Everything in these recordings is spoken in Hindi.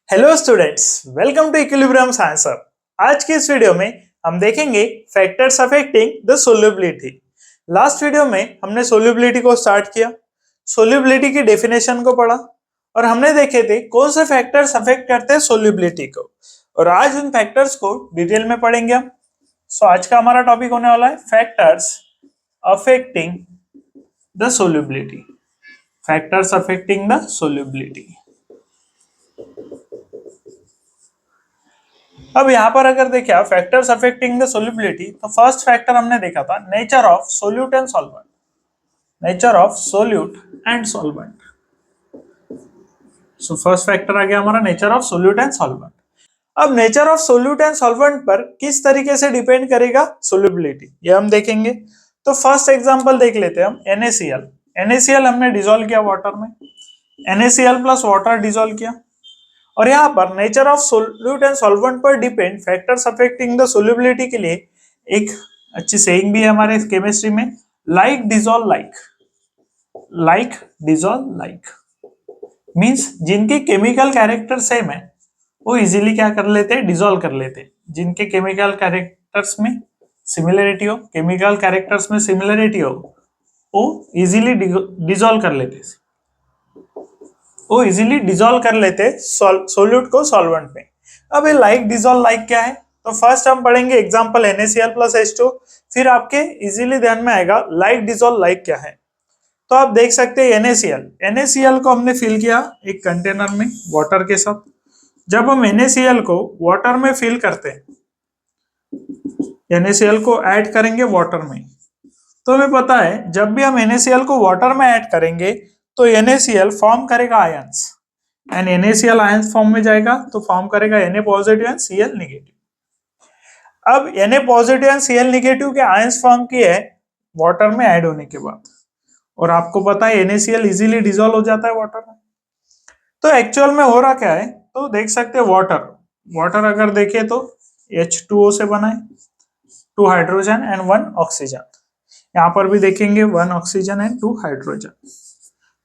Hello students, welcome to Equilibrium Science Hub. आज की इस वीडियो में हम देखेंगे factors affecting the solubility. Last video में हमने सोल्युबिलिटी को स्टार्ट किया, सोल्युबिलिटी की डेफिनेशन को पढ़ा और हमने देखे थे कौन से फैक्टर्स अफेक्ट करते हैं सोल्युबिलिटी को, और आज उन फैक्टर्स को डिटेल में पढ़ेंगे हम। आज का हमारा टॉपिक होने वाला है factors affecting the solubility. Factors affecting the solubility. अब यहाँ पर अगर देखें फैक्टर्स अफेक्टिंग द सोल्युबिलिटी, तो फर्स्ट फैक्टर हमने देखा था nature of solute and solvent. Nature of solute and solvent. So first factor आ गया हमारा nature of solute and solvent. अब nature of solute and solvent पर किस तरीके से डिपेंड करेगा सोल्युबिलिटी, ये हम देखेंगे। तो फर्स्ट एग्जांपल देख लेते हैं हम NaCl। NaCl हमने डिसॉल्व किया वाटर में, NaCl प्लस वाटर डिसॉल्व किया, और यहाँ पर nature of solute and solvent पर depend factors affecting the solubility के लिए एक अच्छी सेइंग भी है हमारे केमिस्ट्री में, like dissolve like. Like dissolve like means जिनके केमिकल कैरेक्टर सेम है वो इजीली क्या कर लेते हैं, डिसॉल्व कर लेते हैं। जिनके केमिकल कैरेक्टर्स में सिमिलरिटी हो, केमिकल कैरेक्टर्स में सिमिलरिटी हो, वो इजीली डिसॉल्व कर लेते हैं, वो इजीली डिसॉल्व कर लेते सोल्यूट को सॉल्वेंट में। अब ये लाइक डिसॉल्व लाइक क्या है, तो फर्स्ट हम पढ़ेंगे एग्जांपल NaCl प्लस H2, फिर आपके इजीली ध्यान में आएगा लाइक डिसॉल्व लाइक क्या है। तो आप देख सकते हैं NaCl को हमने फिल किया एक कंटेनर में वाटर के साथ। जब हम NaCl को वाटर में फिल करते हैं, NaCl को ऐड करेंगे वाटर में, तो हमें पता है जब भी हम NaCl को वाटर में ऐड करेंगे तो NaCl फॉर्म करेगा ions, and NaCl ions form में जाएगा तो फॉर्म करेगा Na positive and Cl negative. अब Na positive and Cl negative के आयंस फॉर्म किए है वाटर में ऐड होने के बाद, और आपको पता है NaCl इजीली डिसॉल्व हो जाता है वाटर में। तो एक्चुअल में हो रहा क्या है, तो देख सकते हैं वाटर अगर देखें तो H2O से बना है, 2 हाइड्रोजन एंड 1 ऑक्सीजन। यहाँ पर भी देखेंगे 1 ऑक्सीजन एंड 2 हाइड्रोजन।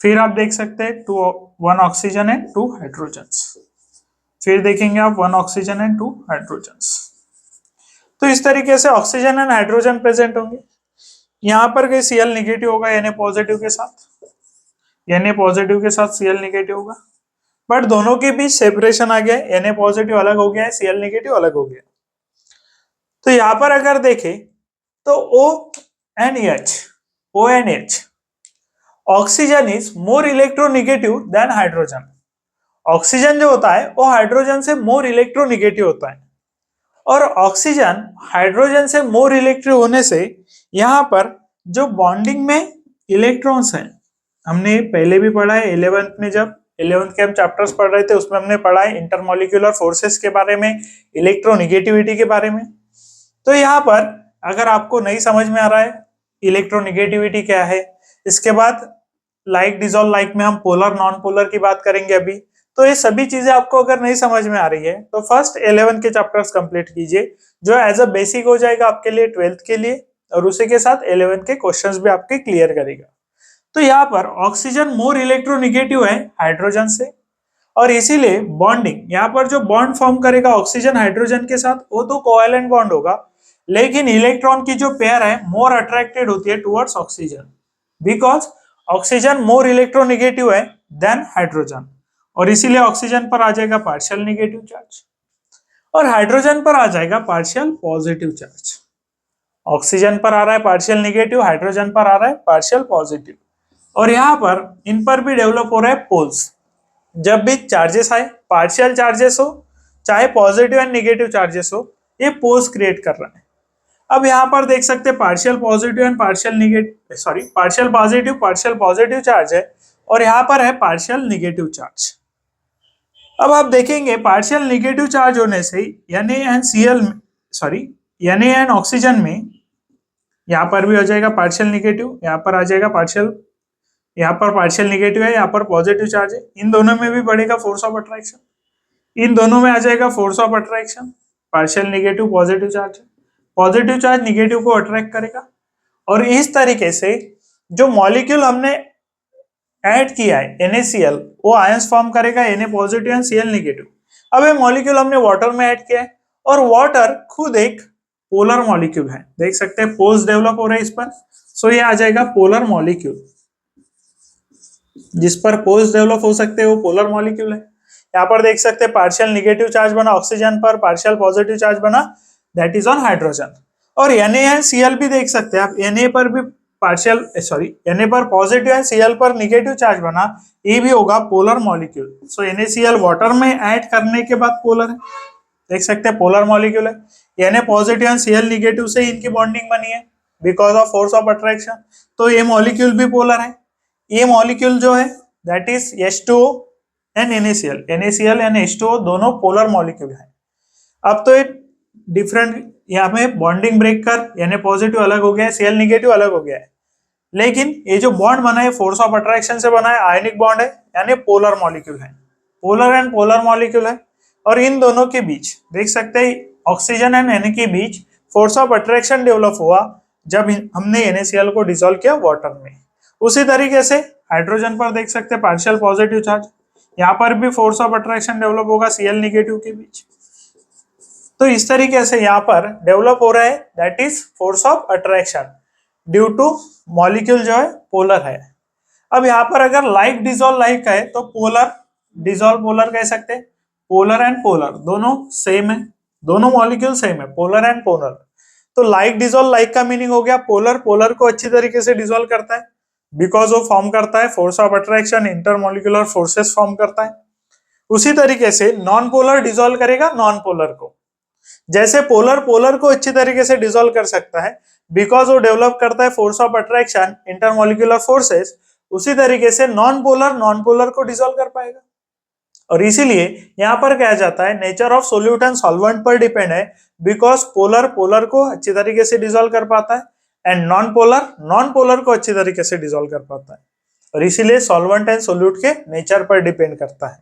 फिर आप देख सकते हैं 1 ऑक्सीजन एंड 2 हाइड्रोजन। फिर देखेंगे आप 1 ऑक्सीजन एंड 2 हाइड्रोजन। तो इस तरीके से ऑक्सीजन एंड हाइड्रोजन प्रेजेंट होंगे। यहाँ पर कोई Cl नेगेटिव होगा Na पॉजिटिव के साथ, Na पॉजिटिव के साथ Cl नेगेटिव होगा, बट दोनों के बीच सेपरेशन आ गया है, Na पॉजिटिव अलग हो गया है, Cl नेगेटिव अलग हो गया। तो यहाँ पर अगर देखें तो ONH oxygen is more electronegative than hydrogen. Oxygen जो होता है वो हाइड्रोजन से मोर इलेक्ट्रोनेगेटिव होता है, और ऑक्सीजन हाइड्रोजन से मोर इलेक्ट्रिक होने से यहाँ पर जो बॉन्डिंग में इलेक्ट्रॉन्स हैं, हमने पहले भी पढ़ा है 11th में, जब 11th के हम चैप्टर्स पढ़ रहे थे उसमें हमने पढ़ा है इंटरमोलिक्यूलर फोर्सेस के बारे में, इलेक्ट्रोनेगेटिविटी के बारे में। तो यहाँ पर अगर आपको नहीं समझ में आ रहा है इलेक्ट्रोनेगेटिविटी क्या है, इसके बाद लाइक डिसॉल्व लाइक में हम पोलर नॉन पोलर की बात करेंगे अभी, तो ये सभी चीजें आपको अगर नहीं समझ में आ रही है तो फर्स्ट 11 के चैप्टर्स कंप्लीट कीजिए, जो एज अ बेसिक हो जाएगा आपके लिए 12th के लिए, और उसी के साथ 11 के क्वेश्चंस भी आपके क्लियर करेगा। तो यहाँ पर ऑक्सीजन मोर इलेक्ट्रोनेगेटिव है हाइड्रोजन से, और इसीलिए बॉन्डिंग यहाँ पर जो बॉन्ड फॉर्म करेगा ऑक्सीजन हाइड्रोजन के साथ वो तो कोवैलेंट बॉन्ड होगा, लेकिन इलेक्ट्रॉन की जो पेयर है मोर अट्रैक्टेड होती है towards oxygen, because oxygen more electronegative है देन हाइड्रोजन, और इसीलिए ऑक्सीजन पर आ जाएगा पार्शियल नेगेटिव चार्ज और हाइड्रोजन पर आ जाएगा पार्शियल पॉजिटिव चार्ज। ऑक्सीजन पर आ रहा है पार्शियल नेगेटिव, हाइड्रोजन पर आ रहा है पार्शियल पॉजिटिव, और यहाँ पर इन पर भी डेवलप हो रहा है पोल्स। जब भी चार्जेस आए, पार्शियल चार्जेस हो चाहे पॉजिटिव एंड नेगेटिव चार्जेस हो, ये पोल्स क्रिएट कर रहा है। अब यहाँ पर देख सकते हैं partial positive and partial negative, sorry partial positive charge है, और यहाँ पर है पार्शियल नेगेटिव चार्ज। अब आप देखेंगे पार्शियल नेगेटिव चार्ज होने से Na एंड ऑक्सीजन में यहाँ पर भी हो जाएगा पार्शियल नेगेटिव, यहाँ पर आ जाएगा पार्शियल, यहाँ पर पार्शियल नेगेटिव है, यहाँ पर पॉजिटिव चार्ज है, इन दोनों में भी बढ़ेगा फोर्स ऑफ अट्रैक्शन, इन दोनों में आ जाएगा force of attraction. Partial negative positive charge है, पॉजिटिव चार्ज नेगेटिव को अट्रैक्ट करेगा, और इस तरीके से जो मॉलिक्यूल हमने ऐड किया है NaCl वो आयंस फॉर्म करेगा Na positive and Cl negative, अब ये मॉलिक्यूल हमने वाटर में ऐड किया है और वाटर खुद एक पोलर मॉलिक्यूल है, देख सकते हैं पोल्स डेवलप हो रहे हैं इस पर। सो ये आ जाएगा पोलर मॉलिक्यूल, जिस पर पोल्स डेवलप हो सकते हैं वो पोलर मॉलिक्यूल है। यहाँ पर देख सकते हैं पार्शियल निगेटिव चार्ज बना ऑक्सीजन पर, पार्शियल पॉजिटिव चार्ज बना दैट इज ऑन हाइड्रोजन। और Na भी देख सकते हैं आप, Na पर भी पार्शियल Na पर पॉजिटिव है, Cl पर निगेटिव चार्ज बना, ये भी होगा पोलर मॉलिक्यूल। सो NaCl वाटर में ऐड करने के बाद पोलर है, देख सकते हैं पोलर मॉलिक्यूल है। Na positive and Cl negative से इनकी बॉन्डिंग बनी है because of force of attraction, तो ये मॉलिक्यूल भी पोलर है। ये मॉलिक्यूल जो है that is H2O and NaCl and H2O दोनों पोलर मॉलिक्यूल है। अब तो ये डिफरेंट, यहाँ में बॉन्डिंग ब्रेक कर Na पॉजिटिव अलग हो गया है, Cl निगेटिव अलग हो गया है, लेकिन ये जो बॉन्ड बना है फोर्स ऑफ अट्रैक्शन से बना है, आयनिक बॉन्ड है, यानी पोलर मॉलिक्यूल है, पोलर एंड पोलर मॉलिक्यूल है। और इन दोनों के बीच देख सकते हैं ऑक्सीजन एंड Na के बीच फोर्स ऑफ अट्रैक्शन डेवलप हुआ जब हमने NaCl को डिसॉल्व किया वाटर में। उसी तरीके से हाइड्रोजन पर देख सकते हैं पार्शियल पॉजिटिव चार्ज, यहाँ पर भी फोर्स ऑफ अट्रैक्शन डेवलप होगा Cl निगेटिव के बीच। तो इस तरीके से यहाँ पर डेवलप हो रहा है that is force of attraction due two molecule जो है पोलर है। अब यहाँ पर अगर लाइक डिसॉल्व लाइक है तो पोलर डिसॉल्व पोलर कह सकते हैं, पोलर एंड पोलर दोनों सेम है, दोनों मॉलिक्यूल सेम है, पोलर एंड पोलर। तो लाइक डिसॉल्व लाइक का मीनिंग हो गया पोलर पोलर को अच्छी तरीके से डिसॉल्व करता है बिकॉज वो फॉर्म करता है force of attraction, intermolecular forces form करता है। उसी तरीके से नॉन पोलर डिसॉल्व करेगा नॉन पोलर को, जैसे पोलर पोलर को अच्छी तरीके से डिसॉल्व कर सकता है बिकॉज वो डेवलप करता है force of attraction, intermolecular forces, उसी तरीके से नॉन पोलर को डिसॉल्व कर पाएगा। और इसीलिए यहां पर कहा जाता है nature of solute and solvent पर डिपेंड है बिकॉज पोलर पोलर को अच्छी तरीके से डिसॉल्व कर पाता है एंड नॉन पोलर को अच्छी तरीके से डिसॉल्व कर पाता है, और इसीलिए सॉल्वेंट एंड सोल्यूट के नेचर पर डिपेंड करता है।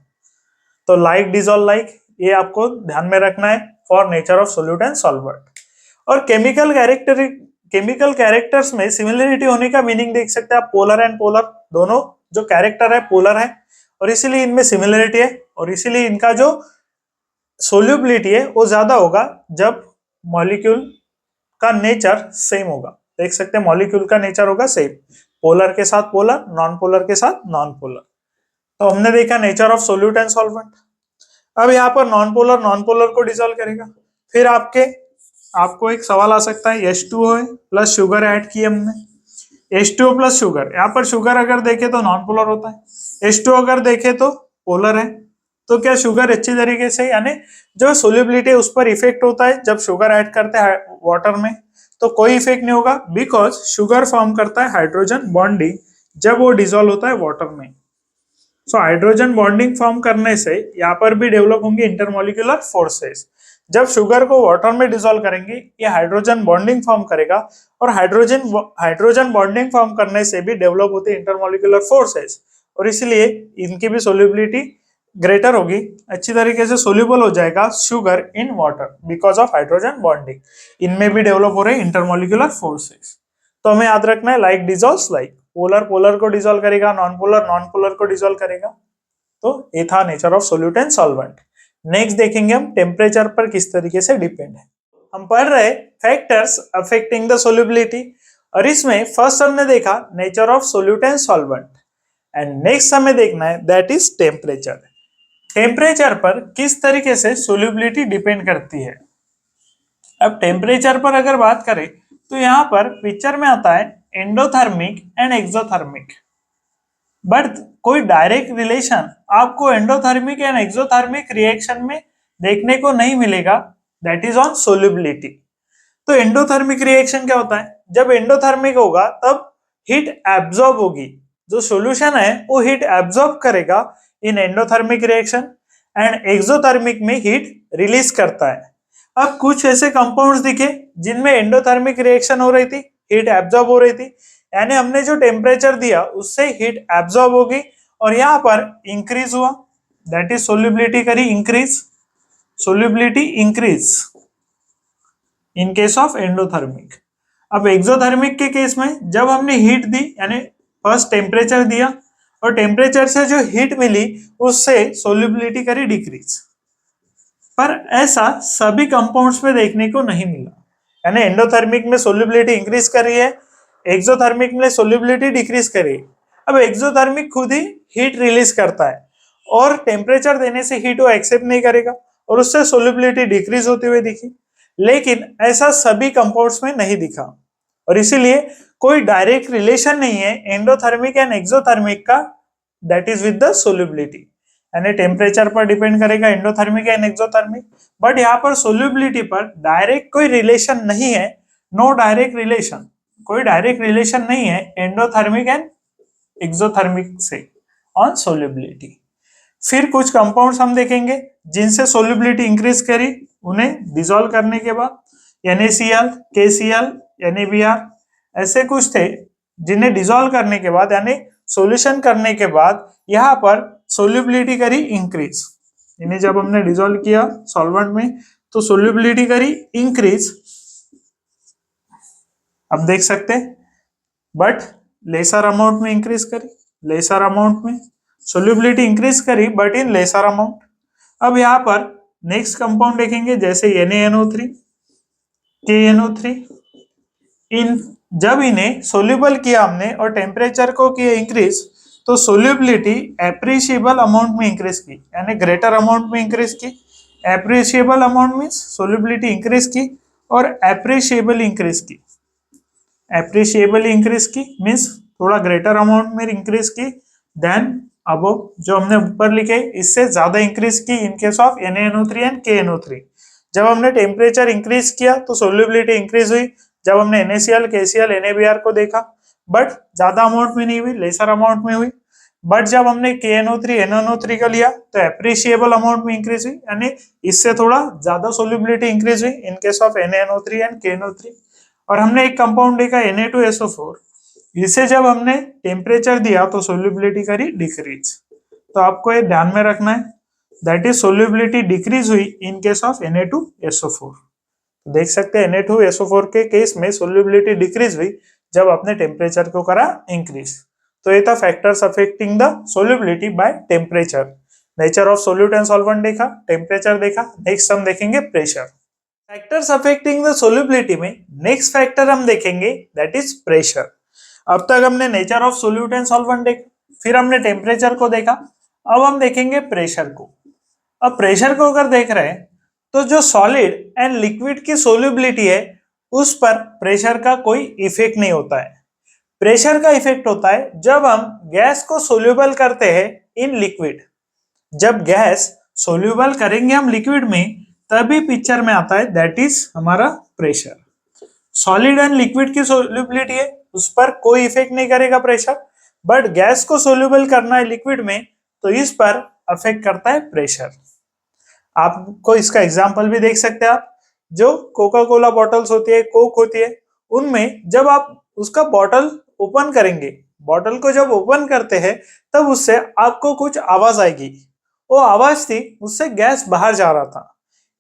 तो लाइक डिसॉल्व लाइक ये आपको ध्यान में रखना है for nature of solute and solvent. और केमिकल कैरेक्टर्स में सिमिलरिटी होने का मीनिंग देख सकते हैं आप, पोलर एंड पोलर दोनों जो कैरेक्टर है पोलर है और इसीलिए इनमें सिमिलरिटी है, और इसीलिए इनका जो सोल्यूबिलिटी है वो ज्यादा होगा जब मॉलिक्यूल का नेचर सेम होगा। देख सकते हैं मॉलिक्यूल का नेचर होगा सेम, पोलर के साथ पोलर, नॉन पोलर के साथ नॉन पोलर। तो हमने देखा nature of solute and solvent. अब यहाँ पर नॉन पोलर को डिसॉल्व करेगा। फिर आपको एक सवाल आ सकता है, H2O है प्लस शुगर ऐड की हमने, H2O प्लस शुगर, यहाँ पर शुगर अगर देखे तो नॉन पोलर होता है, H2O अगर देखे तो पोलर है। तो क्या शुगर अच्छी तरीके से, यानी जो सोल्यूबिलिटी उस पर इफेक्ट होता है जब शुगर ऐड करते हैं वाटर में, तो कोई इफेक्ट नहीं होगा बिकॉज शुगर फॉर्म करता है हाइड्रोजन बॉन्डिंग जब वो डिसॉल्व होता है वाटर में। सो हाइड्रोजन बॉन्डिंग फॉर्म करने से यहाँ पर भी डेवलप होंगे इंटरमॉलिक्यूलर फोर्सेस। जब शुगर को वाटर में डिसॉल्व करेंगे ये हाइड्रोजन बॉन्डिंग फॉर्म करेगा, और हाइड्रोजन बॉन्डिंग फॉर्म करने से भी डेवलप होते इंटरमॉलिक्यूलर फोर्सेस, और इसलिए इनकी भी सोल्यूबिलिटी ग्रेटर होगी, अच्छी तरीके से सोल्यूबल हो जाएगा sugar in water because of hydrogen bonding. इनमें भी डेवलप हो रहे इंटरमॉलिक्यूलर फोर्सेस। तो हमें याद रखना है like dissolves like, polar polar को डिसॉल्व करेगा, नॉन पोलर को डिसॉल्व करेगा। तो ये था nature of solute and solvent. Next देखेंगे हम टेम्परेचर पर किस तरीके से डिपेंड है। हम पढ़ रहे फैक्टर्स अफेक्टिंग द सोल्यूबिलिटी, और इसमें फर्स्ट हमने देखा nature of solute and solvent, and next हमें देखना है दैट इज टेम्परेचर। टेम्परेचर पर किस तरीके से सोल्यूबिलिटी डिपेंड करती है। अब टेम्परेचर पर अगर बात करें तो यहाँ पर पिक्चर में आता है एंडोथर्मिक एंड एक्सोथर्मिक, बट कोई डायरेक्ट रिलेशन आपको एंडोथर्मिक एंड एक्सोथर्मिक रिएक्शन में देखने को नहीं मिलेगा, दैट इज ऑन सोल्यूबिलिटी। तो एंडोथर्मिक रिएक्शन क्या होता है, जब एंडोथर्मिक होगा तब हीट एब्जॉर्ब होगी, जो सॉल्यूशन है वो हीट एब्जॉर्ब करेगा इन एंडोथर्मिक रिएक्शन, एंड एक्सोथर्मिक में हीट रिलीज करता है। अब कुछ ऐसे कंपाउंड्स दिखे जिनमें एंडोथर्मिक रिएक्शन हो रही थी, हीट एब्जॉर्ब हो रही थी, यानी हमने जो टेम्परेचर दिया उससे हीट एब्जॉर्ब होगी और यहाँ पर इंक्रीज हुआ, दैट इज सोल्यूबिलिटी करी increase, solubility increase in case of endothermic. अब एक्सोथर्मिक के केस में जब हमने हीट दी, यानी फर्स्ट टेम्परेचर दिया और टेम्परेचर से जो हीट मिली उससे सोल्यूबिलिटी करी डिक्रीज, पर ऐसा सभी कंपाउंड्स में देखने को नहीं मिला, यानी एंडोथर्मिक में सोल्युबिलिटी इंक्रीज कर रही है, एक्सोथर्मिक में सोल्युबिलिटी डिक्रीज कर रही है। अब एक्सोथर्मिक खुद ही हीट रिलीज करता है और टेम्परेचर देने से हीट वो एक्सेप्ट नहीं करेगा और उससे सोल्युबिलिटी डिक्रीज होती हुई दिखी, लेकिन ऐसा सभी कंपाउंड्स में नहीं दिखा और इसीलिए कोई डायरेक्ट रिलेशन नहीं है एंडोथर्मिक एंड एक्सोथर्मिक का, that is with the solubility, यानी टेम्परेचर पर डिपेंड करेगा एंडोथर्मिक एंड एक्सोथर्मिक, बट यहाँ पर सोल्युबिलिटी पर डायरेक्ट कोई रिलेशन नहीं है, नो डायरेक्ट रिलेशन, कोई डायरेक्ट रिलेशन नहीं है एंडोथर्मिक एंड एक्सोथर्मिक से ऑन सोल्युबिलिटी। फिर कुछ कंपाउंड्स हम देखेंगे जिनसे सोल्युबिलिटी इंक्रीज करी, उन्हें डिसॉल्व करने के बाद NaCl, KCl, NaBr ऐसे कुछ थे जिन्हें डिसॉल्व करने के बाद यानी सॉल्यूशन करने के बाद यहाँ पर सोल्युबिलिटी करी इंक्रीज, इन्हें जब हमने डिसॉल्व किया सॉल्वेंट में तो सोल्युबिलिटी करी इंक्रीज, अब देख सकते हैं, बट लेसर अमाउंट में इंक्रीज करी, लेसर अमाउंट में सोल्युबिलिटी इंक्रीज करी बट इन लेसर अमाउंट। अब यहाँ पर नेक्स्ट कंपाउंड देखेंगे जैसे NaNO3, KNO3, इन जब इन्हें सोल्यूबल किया हमने और टेम्परेचर को किया इंक्रीज तो सोल्यूबिलिटी एप्रिशिएबल अमाउंट में इंक्रीज की, यानी ग्रेटर अमाउंट में इंक्रीज की। Appreciable amount means solubility increase की और एप्रिशिएबल इंक्रीज की, एप्रिशिएबल इंक्रीज की मीन्स थोड़ा ग्रेटर अमाउंट में इंक्रीज की देन अब जो हमने ऊपर लिखे इससे ज्यादा इंक्रीज की in case of NaNO3 and KNO3। जब हमने टेम्परेचर इंक्रीज किया तो सोल्यूबिलिटी इंक्रीज हुई, जब हमने NaCl, KCl, NaBr को देखा बट ज्यादा अमाउंट में नहीं हुई, लेसर अमाउंट में हुई, बट जब हमने KNO3, NaNO3 का लिया तो एप्रिशिएबल अमाउंट में इंक्रीज हुई, यानी इससे थोड़ा ज्यादा सोल्यूबिलिटी इंक्रीज हुई in case of NaNO3 and KNO3। और हमने एक कंपाउंड देखा Na2SO4, इसे जब हमने टेम्परेचर दिया तो सोल्यूबिलिटी करी डिक्रीज, तो आपको ये ध्यान में रखना है, दैट इज सोल्यूबिलिटी डिक्रीज हुई इन केस ऑफ Na2SO4। देख सकते हैं Na2SO4 के केस में सोल्यूबिलिटी डिक्रीज हुई जब आपने टेम्परेचर को करा इंक्रीज। तो ये था factors affecting the solubility by temperature. Nature of solute and solvent देखा, टेम्परेचर देखा, नेक्स्ट हम देखेंगे pressure. Factors affecting the solubility में नेक्स्ट फैक्टर हम देखेंगे दैट इज प्रेशर। अब तक हमने nature of solute and solvent देखा, फिर हमने टेम्परेचर को देखा, अब हम देखेंगे प्रेशर को। अब प्रेशर को अगर देख रहे हैं तो जो सॉलिड एंड लिक्विड की सोल्यूबिलिटी है उस पर प्रेशर का कोई इफेक्ट नहीं होता है। प्रेशर का इफेक्ट होता है जब हम गैस को सोल्यूबल करते हैं इन लिक्विड, जब गैस सोल्यूबल करेंगे हम लिक्विड में तभी पिक्चर में आता है, दैट इज हमारा प्रेशर। सॉलिड एंड लिक्विड की सोल्यूबिलिटी है उस पर कोई इफेक्ट नहीं करेगा प्रेशर, बट गैस को सोल्यूबल करना है लिक्विड में तो इस पर अफेक्ट करता है प्रेशर। आपको इसका एग्जांपल भी देख सकते हैं आप, जो कोका कोला बॉटल्स होती है, कोक होती है, उनमें जब आप उसका बॉटल ओपन करेंगे, बॉटल को जब ओपन करते हैं तब उससे आपको कुछ आवाज आएगी, वो आवाज थी उससे गैस बाहर जा रहा था,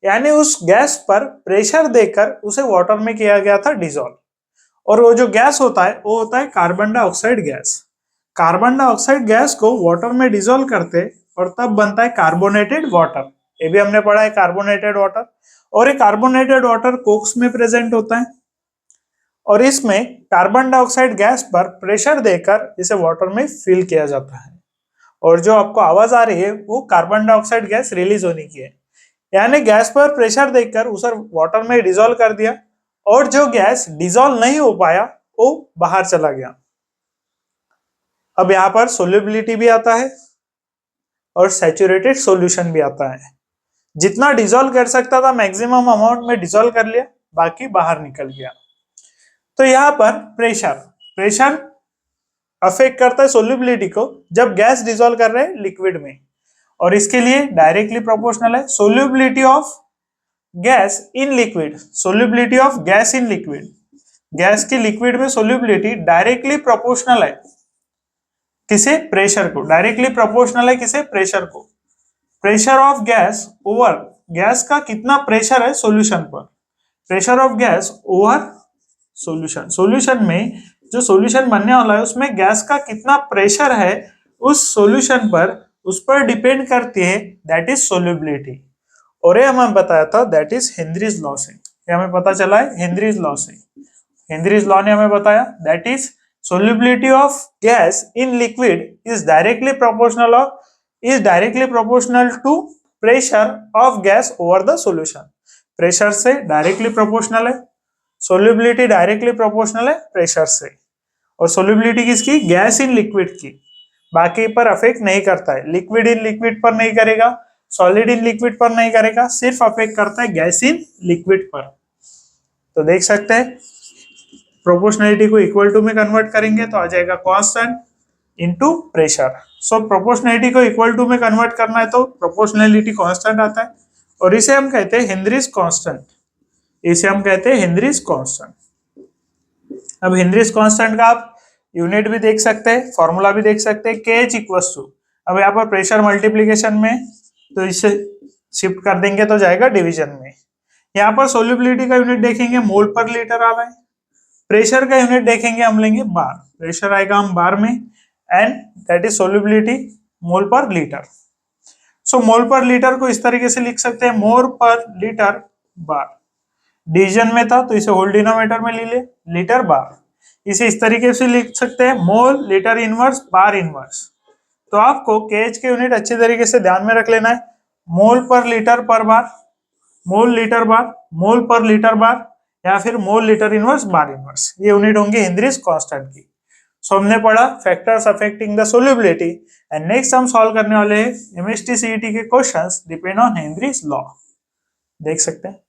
यानी उस गैस पर प्रेशर देकर उसे वाटर में किया गया था डिसॉल्व। और वो जो गैस होता है वो होता है carbon dioxide gas. Carbon dioxide gas को वाटर में डिसॉल्व करते और तब बनता है कार्बोनेटेड वाटर, ये भी हमने पढ़ा है कार्बोनेटेड वाटर। और ये कार्बोनेटेड वाटर कोक्स में प्रेजेंट होता है और इसमें कार्बन डाइऑक्साइड गैस पर प्रेशर देकर इसे वाटर में फिल किया जाता है और जो आपको आवाज आ रही है वो कार्बन डाइऑक्साइड गैस रिलीज होने की है, यानी गैस पर प्रेशर देकर उसे वाटर में डिसॉल्व कर दिया और जो गैस डिसॉल्व नहीं हो पाया वो बाहर चला गया। अब यहाँ पर सोल्यूबिलिटी भी आता है और सैचुरेटेड सॉल्यूशन भी आता है। जितना डिसॉल्व कर सकता था मैक्सिमम अमाउंट में डिसॉल्व कर लिया, बाकी बाहर निकल गया। तो यहाँ पर प्रेशर अफेक्ट करता है सोल्यूबिलिटी को जब गैस डिसॉल्व कर रहे हैं लिक्विड में, और इसके लिए डायरेक्टली प्रोपोर्शनल है solubility of gas in liquid, solubility of gas in liquid, gas की लिक्विड में सोल्यूबिलिटी डायरेक्टली प्रोपोर्शनल है किसे, प्रेशर को, डायरेक्टली प्रोपोर्शनल है किसे, प्रेशर को। Pressure of gas over, gas का कितना प्रेशर है सॉल्यूशन पर, pressure of gas over solution, solution में जो सॉल्यूशन बनने वाला है उसमें गैस का कितना प्रेशर है उस सॉल्यूशन पर, उस पर डिपेंड करती है, दैट इज सोल्यूबिलिटी। और ये हमें बताया था दैट इज हेनरीज लॉ से, ये हमें पता चला है हेनरीज लॉ से। हेनरीज लॉ ने हमें बताया that is solubility of gas in liquid is directly proportional to pressure of gas over the solution। Pressure से डायरेक्टली प्रोपोर्शनल है, सोल्यूबिलिटी डायरेक्टली प्रोपोर्शनल है प्रेशर से। और सोल्यूबिलिटी किसकी? गैस इन लिक्विड की। बाकी पर अफेक्ट नहीं करता है, लिक्विड इन लिक्विड पर नहीं करेगा, सॉलिड इन लिक्विड पर नहीं करेगा, सिर्फ अफेक्ट करता है गैस इन लिक्विड पर। तो देख सकते हैं प्रोपोर्शनलिटी को इक्वल टू में कन्वर्ट करेंगे तो आ जाएगा कांस्टेंट इनटू प्रेशर। सो प्रोपोर्शनलिटी को इक्वल टू में कन्वर्ट करना है तो प्रोपोर्शनलिटी कांस्टेंट आता है और इसे हम कहते हैं हेनरीज कांस्टेंट, इसे हम कहते हैं हेनरीज कांस्टेंट। अब हेनरीज कांस्टेंट का आप यूनिट भी देख सकते हैं, फॉर्मूला भी देख सकते हैं, KH इक्वल्स टू, अब यहाँ पर प्रेशर मल्टीप्लीकेशन में तो इसे शिफ्ट कर देंगे तो जाएगा डिवीजन में। यहाँ पर सोल्यूबिलिटी का यूनिट देखेंगे मोल पर लीटर आ रहा है, प्रेशर का यूनिट देखेंगे हम लेंगे बार, प्रेशर आएगा हम बार में एंड दैट इज सोल्यूबिलिटी मोल पर लीटर। सो मोल पर लीटर को इस तरीके से लिख सकते हैं मोल पर लीटर बार, डिवीजन में था तो इसे होल डिनोमिनेटर में ले ले लीटर बार। इसे इस तरीके से लिख सकते हैं मोल लीटर इनवर्स बार इनवर्स। तो आपको KH के यूनिट अच्छे तरीके से ध्यान में रख लेना है, मोल पर लीटर पर बार, मोल लीटर बार, मोल पर लीटर बार या फिर मोल लीटर इनवर्स बार इनवर्स, ये यूनिट होंगे हेनरीज कांस्टेंट की। सो हमने पढ़ा factors affecting the solubility and next हम सॉल्व करने वाले हैं MST CET के questions depend on Henry's law. देख सकते हैं